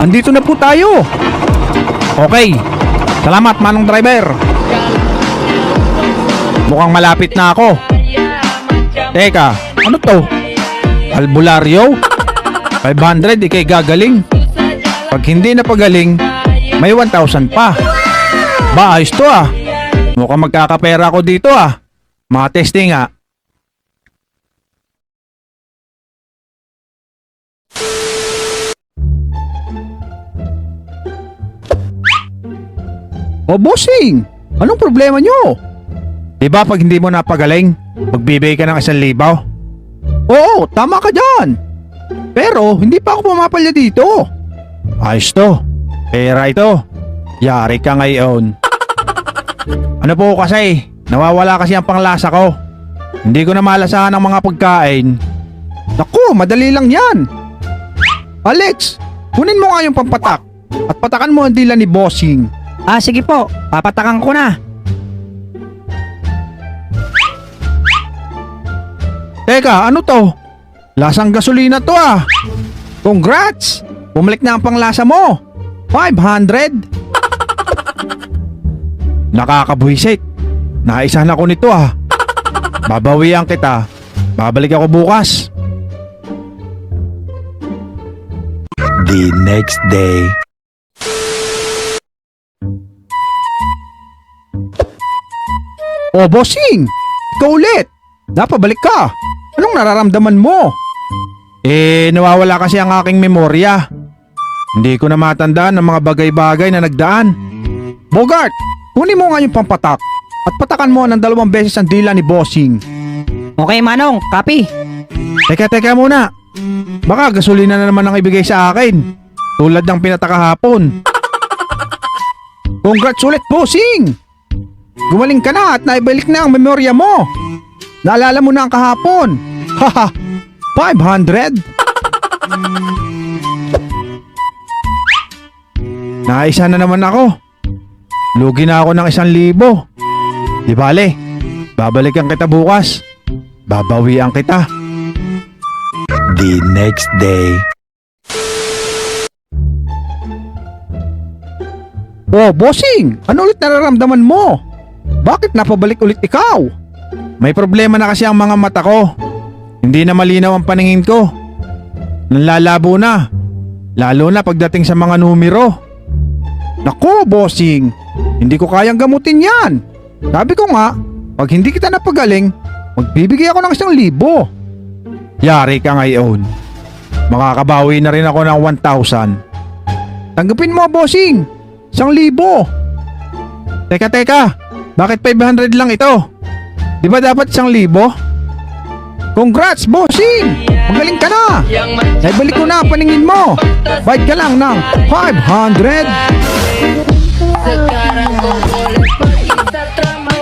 andito na po tayo. Okay. Salamat, manong driver. Mukhang malapit na ako. Teka, ano to? Albularyo? 500, ikay gagaling. Pag hindi na pagaling, may 1,000 pa. Ba, ayos to ah. Mukhang magkakapera ako dito ah. Mga testing ah. O bossing, anong problema nyo? Diba pag hindi mo napagaling, magbibigay ka ng 1,000? Oo, tama ka dyan. Pero hindi pa ako pumapalya dito. Ayos to, pera ito. Yari ka ngayon. Ano po kasi, nawawala kasi ang panglasa ko. Hindi ko na malasahan ang mga pagkain. Naku, madali lang yan. Alex, kunin mo nga yung pampatak at patakan mo ang dila ni bossing. Ah, sige po. Papatakan ko na. Teka, ano to? Lasang gasolina to ah. Congrats! Bumalik na ang panglasa mo. 500. Nakakabwisit. Naisahan ako nito ah. Babawian kita. Babalik ako bukas. The next day. Oh bossing, ikaw ulit. Napabalik ka. Anong nararamdaman mo? Nawawala kasi ang aking memorya. Hindi ko na matandaan ang mga bagay-bagay na nagdaan. Bogart, kunin mo nga yung pampatak at patakan mo ng 2 beses ang dila ni bossing. Okay, Manong. Copy. Teka muna. Baka gasolina na naman ang ibigay sa akin. Tulad ng pinataka kahapon. Congrats ulit, bossing! Gumaling ka na at naibalik na ang memorya mo. Naalala mo na ang kahapon. Haha, 500? Naisa na naman ako. Lugi na ako ng 1,000. Di bale, babalikan kita bukas. Babawian kita. The next day. Oh, bossing! Ano ulit nararamdaman mo? Bakit napabalik ulit ikaw? May problema na kasi ang mga mata ko. Hindi na malinaw ang paningin ko. Nanlalabo na. Lalo na pagdating sa mga numero. Naku, bossing! Hindi ko kayang gamutin yan. Sabi ko nga, pag hindi kita napagaling, magbibigay ako ng 1,000. Yari ka ngayon. Makakabawi na rin ako ng 1,000. Tanggapin mo, bossing! 1,000. Teka. Bakit 500 lang ito? Di ba dapat 1,000? Congrats, bossing! Magaling ka na! Naibalik ko na ang paningin mo. Bayad ka lang ng 500. Sekarang kau boleh pergi tak teramai.